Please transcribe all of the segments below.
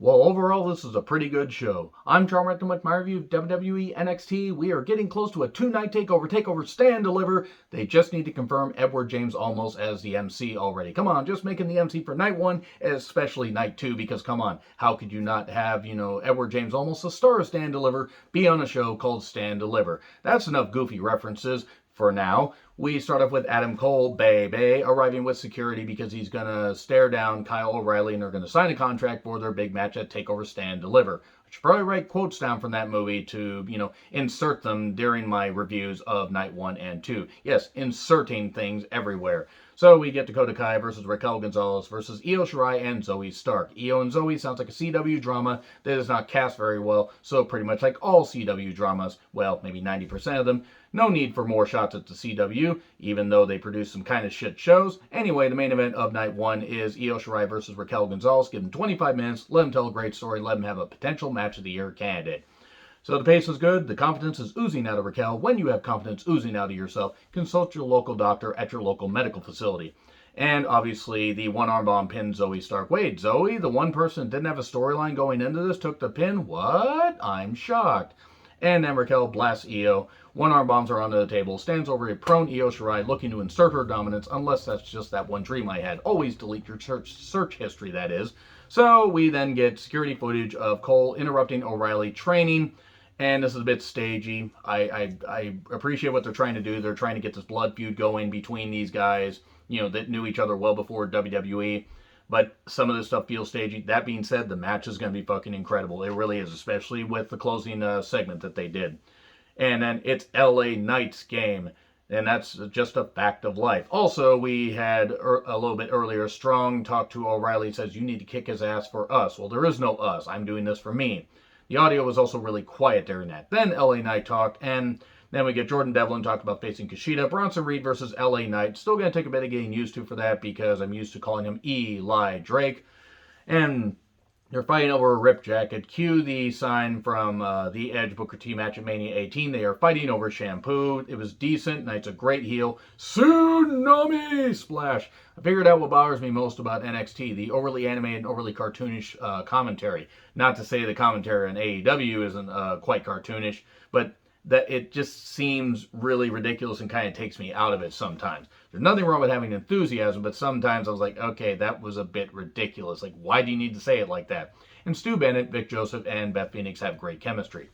Well, overall, this is a pretty good show. I'm John Rectum with my review of WWE NXT. We are getting close to a two-night takeover stand deliver. They just need to confirm Edward James Olmos as the MC already. Come on, just making the MC for night one, especially night two, because come on, how could you not have, Edward James Olmos, the star of Stand Deliver, be on a show called Stand Deliver? That's enough goofy references. For now, we start off with Adam Cole, baby, arriving with security because he's going to stare down Kyle O'Reilly and they're going to sign a contract for their big match at TakeOver Stand Deliver. I should probably write quotes down from that movie to, insert them during my reviews of Night 1 and 2. Yes, inserting things everywhere. So we get Dakota Kai versus Raquel Gonzalez versus Io Shirai and Zoe Stark. Io and Zoe sounds like a CW drama that is not cast very well, so pretty much like all CW dramas, well, maybe 90% of them, no need for more shots at the CW, even though they produce some kind of shit shows. Anyway, the main event of Night 1 is Io Shirai versus Raquel Gonzalez. Give them 25 minutes, let them tell a great story, let them have a potential match of the year candidate. So the pace is good, the confidence is oozing out of Raquel. When you have confidence oozing out of yourself, consult your local doctor at your local medical facility. And obviously, the one-arm bomb pinned Zoe Stark. Wait, Zoe, the one person that didn't have a storyline going into this, took the pin? What? I'm shocked. And then Raquel blasts Io. One-arm bombs are onto the table, stands over a prone Io Shirai looking to insert her dominance, unless that's just that one dream I had. Always delete your search history, that is. So we then get security footage of Cole interrupting O'Reilly training. And this is a bit stagey. I appreciate what they're trying to do. They're trying to get this blood feud going between these guys, that knew each other well before WWE. But some of this stuff feels stagey. That being said, the match is going to be fucking incredible. It really is, especially with the closing segment that they did. And then it's LA Knight's game. And that's just a fact of life. Also, we had a little bit earlier, Strong talked to O'Reilly, says, you need to kick his ass for us. Well, there is no us. I'm doing this for me. The audio was also really quiet during that. Then LA Knight talked, and then we get Jordan Devlin talked about facing Kushida. Bronson Reed versus LA Knight. Still going to take a bit of getting used to for that because I'm used to calling him Eli Drake. And they're fighting over a rip jacket. Cue the sign from the Edge Booker T match at Mania 18. They are fighting over shampoo. It was decent. Knight's a great heel. Tsunami Splash. I figured out what bothers me most about NXT, the overly animated and overly cartoonish commentary. Not to say the commentary on AEW isn't quite cartoonish, but that it just seems really ridiculous and kind of takes me out of it sometimes. There's nothing wrong with having enthusiasm, but sometimes I was like, okay, that was a bit ridiculous. Like, why do you need to say it like that? And Stu Bennett, Vic Joseph, and Beth Phoenix have great chemistry.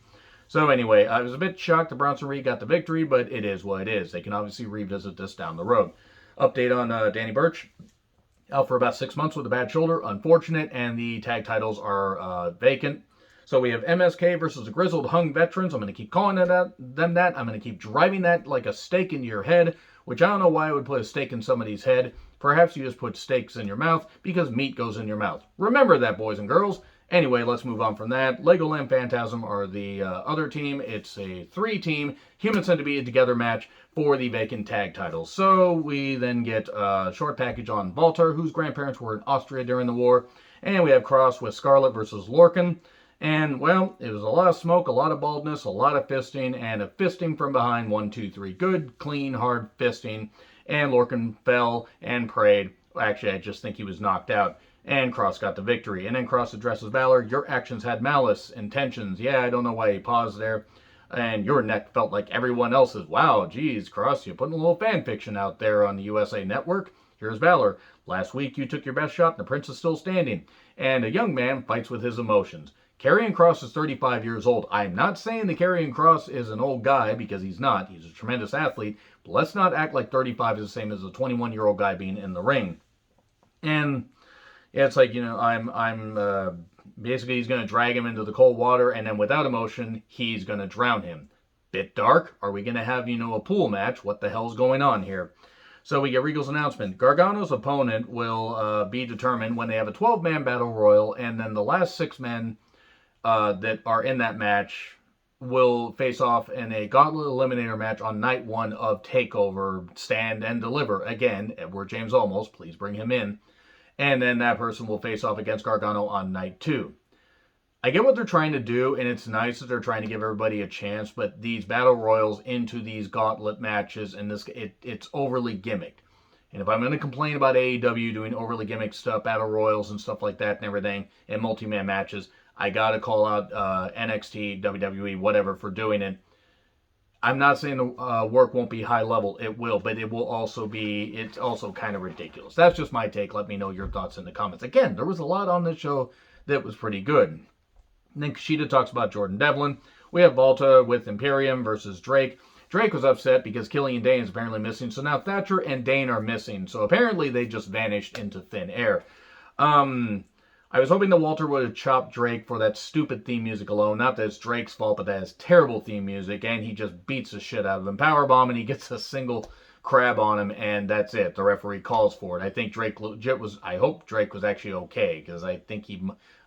So anyway, I was a bit shocked that Bronson Reed got the victory, but it is what it is. They can obviously revisit this down the road. Update on Danny Burch. Out for about 6 months with a bad shoulder. Unfortunate, and the tag titles are vacant. So we have MSK versus the Grizzled Hung Veterans. I'm going to keep calling them that. I'm going to keep driving that like a stake into your head, which I don't know why I would put a stake in somebody's head. Perhaps you just put steaks in your mouth because meat goes in your mouth. Remember that, boys and girls. Anyway, let's move on from that. Legoland Phantasm are the other team. It's a 3-team Human Centipede together match for the vacant tag titles. So we then get a short package on Walter, whose grandparents were in Austria during the war. And we have Cross with Scarlett versus Lorcan. And, well, it was a lot of smoke, a lot of baldness, a lot of fisting, and a fisting from behind. 1, 2, 3. Good, clean, hard fisting. And Lorcan fell and prayed. Actually, I just think he was knocked out. And Cross got the victory. And then Cross addresses Balor. Your actions had malice, intentions. Yeah, I don't know why he paused there. And your neck felt like everyone else's. Wow, geez, Cross, you're putting a little fan fiction out there on the USA Network. Here's Balor. Last week you took your best shot and the prince is still standing. And a young man fights with his emotions. Karrion Kross is 35 years old. I'm not saying that Karrion Kross is an old guy because he's not. He's a tremendous athlete. But let's not act like 35 is the same as a 21-year-old guy being in the ring. And yeah, it's like, basically he's going to drag him into the cold water, and then without emotion, he's going to drown him. Bit dark. Are we going to have, a pool match? What the hell's going on here? So we get Regal's announcement. Gargano's opponent will be determined when they have a 12-man battle royal, and then the last 6 men that are in that match will face off in a Gauntlet Eliminator match on night 1 of TakeOver Stand and Deliver. Again, Edward James Olmos, please bring him in. And then that person will face off against Gargano on night 2. I get what they're trying to do, and it's nice that they're trying to give everybody a chance, but these battle royals into these gauntlet matches, and it's overly gimmicked. And if I'm going to complain about AEW doing overly gimmick stuff, battle royals and stuff like that and everything, and multi-man matches, I got to call out NXT, WWE, whatever, for doing it. I'm not saying the work won't be high level. It will, but it will also be, it's also kind of ridiculous. That's just my take. Let me know your thoughts in the comments. Again, there was a lot on this show that was pretty good. And then Kushida talks about Jordan Devlin. We have Volta with Imperium versus Drake. Drake was upset because Killian Dane is apparently missing. So now Thatcher and Dane are missing. So apparently they just vanished into thin air. I was hoping that Walter would have chopped Drake for that stupid theme music alone. Not that it's Drake's fault, but that is terrible theme music. And he just beats the shit out of him. Powerbomb, and he gets a single crab on him, and that's it. The referee calls for it. I think Drake legit was, I hope Drake was actually okay, because I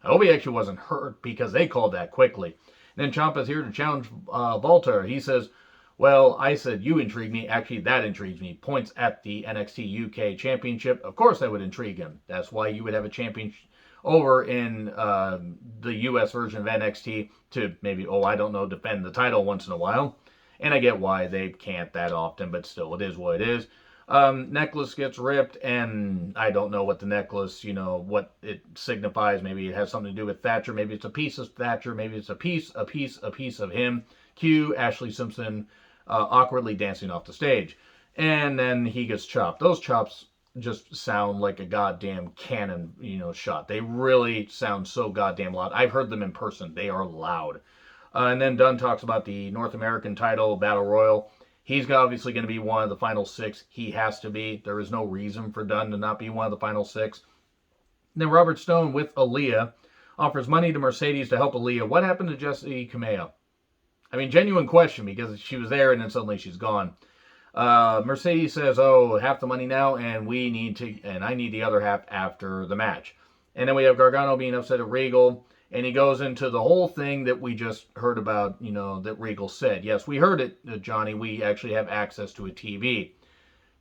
hope he actually wasn't hurt, because they called that quickly. And then Ciampa's here to challenge Walter. He says, well, I said you intrigue me. Actually, that intrigues me. Points at the NXT UK Championship. Of course that would intrigue him. That's why you would have a championship over in the US version of NXT to maybe, I don't know, defend the title once in a while. And I get why they can't that often, but still, it is what it is. Necklace gets ripped, and I don't know what the necklace, what it signifies. Maybe it has something to do with Thatcher. Maybe it's a piece of Thatcher. Maybe it's a piece of him. Cue Ashley Simpson awkwardly dancing off the stage. And then he gets chopped. Those chops just sound like a goddamn cannon, shot. They really sound so goddamn loud. I've heard them in person. They are loud. And then Dunn talks about the North American title battle royal. He's obviously going to be one of the final 6. He has to be. There is no reason for Dunn to not be one of the final 6. And then Robert Stone with Aaliyah offers money to Mercedes to help Aaliyah. What happened to Jessie Kamea? I mean, genuine question, because she was there and then suddenly she's gone. Mercedes says, half the money now, and I need the other half after the match. And then we have Gargano being upset at Regal, and he goes into the whole thing that we just heard about, that Regal said. Yes, we heard it, Johnny. We actually have access to a TV.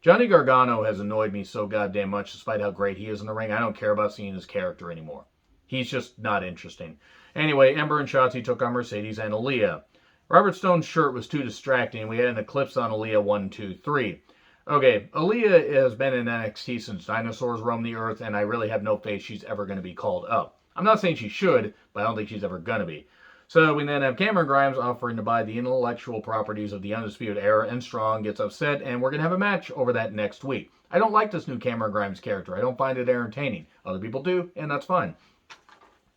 Johnny Gargano has annoyed me so goddamn much, despite how great he is in the ring. I don't care about seeing his character anymore. He's just not interesting. Anyway, Ember and Shotzi took on Mercedes and Aaliyah. Robert Stone's shirt was too distracting. We had an eclipse on Aaliyah 1, 2, 3. Okay, Aaliyah has been in NXT since dinosaurs roamed the earth, and I really have no faith she's ever going to be called up. I'm not saying she should, but I don't think she's ever going to be. So we then have Cameron Grimes offering to buy the intellectual properties of the Undisputed Era, and Strong gets upset, and we're going to have a match over that next week. I don't like this new Cameron Grimes character. I don't find it entertaining. Other people do, and that's fine.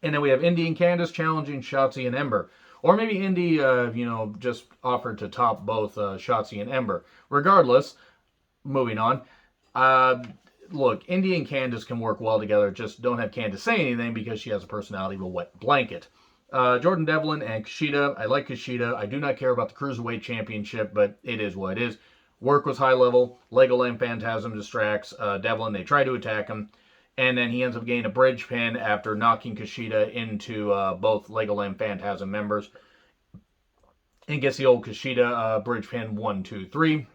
And then we have Indy and Candice challenging Shotzi and Ember. Or maybe Indy, just offered to top both Shotzi and Ember. Regardless, moving on. Look, Indy and Candice can work well together. Just don't have Candice say anything because she has a personality of a wet blanket. Jordan Devlin and Kushida. I like Kushida. I do not care about the Cruiserweight Championship, but it is what it is. Work was high level. Legoland Phantasm distracts Devlin. They try to attack him. And then he ends up getting a bridge pin after knocking Kushida into both Legoland Phantasm members. And gets the old Kushida bridge pin 1, 2, 3.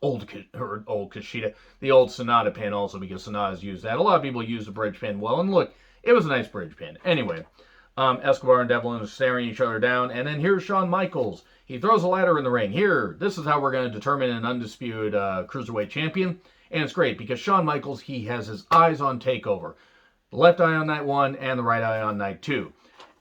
Old Kushida. The old Sonata pin also, because Sonata's used that. A lot of people use the bridge pin well. And look, it was a nice bridge pin. Anyway, Escobar and Devlin are staring each other down. And then here's Shawn Michaels. He throws a ladder in the ring. Here, this is how we're going to determine an undisputed Cruiserweight champion. And it's great because Shawn Michaels, he has his eyes on TakeOver. The left eye on night 1 and the right eye on night 2.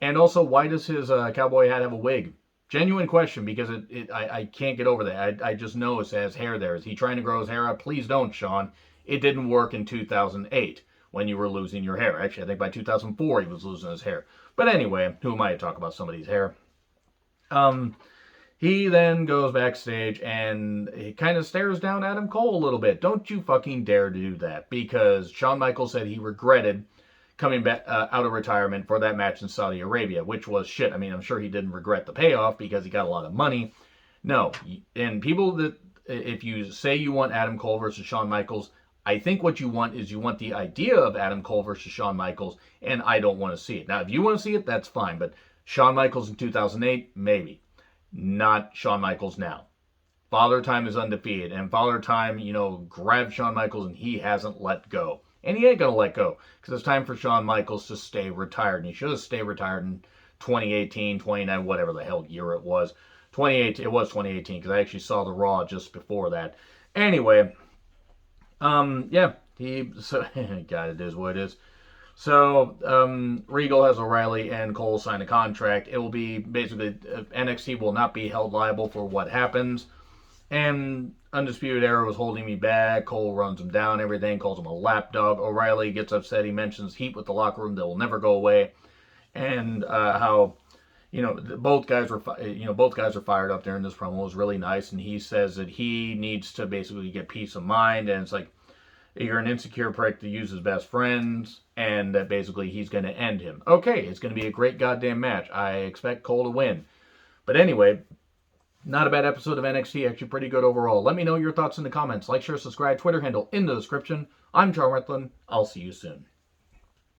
And also, why does his cowboy hat have a wig? Genuine question, because I can't get over that. I just noticed it has hair there. Is he trying to grow his hair out? Please don't, Shawn. It didn't work in 2008 when you were losing your hair. Actually, I think by 2004 he was losing his hair. But anyway, who am I to talk about somebody's hair? He then goes backstage and he kind of stares down Adam Cole a little bit. Don't you fucking dare to do that, because Shawn Michaels said he regretted coming back out of retirement for that match in Saudi Arabia, which was shit. I mean, I'm sure he didn't regret the payoff because he got a lot of money. No, and people that, if you say you want Adam Cole versus Shawn Michaels, I think what you want is you want the idea of Adam Cole versus Shawn Michaels, and I don't want to see it. Now, if you want to see it, that's fine, but Shawn Michaels in 2008, maybe. Not Shawn Michaels now. Father Time is undefeated, and Father Time, grabbed Shawn Michaels, and he hasn't let go. And he ain't going to let go, because it's time for Shawn Michaels to stay retired. And he should have stayed retired in 2018, 29, whatever the hell year it was. 2018, it was 2018, because I actually saw the Raw just before that. Anyway, Yeah, God, it is what it is. So, Regal has O'Reilly and Cole sign a contract. It will be basically NXT will not be held liable for what happens. And Undisputed Era was holding me back. Cole runs him down, everything, calls him a lapdog. O'Reilly gets upset. He mentions heat with the locker room that will never go away, and how both guys are fired up there in this promo. It was really nice, and he says that he needs to basically get peace of mind, and it's like you're an insecure prick that uses best friends, and that basically he's going to end him. Okay, it's going to be a great goddamn match. I expect Cole to win. But anyway, not a bad episode of NXT, actually pretty good overall. Let me know your thoughts in the comments. Like, share, subscribe, Twitter handle in the description. I'm Charles Retlin. I'll see you soon.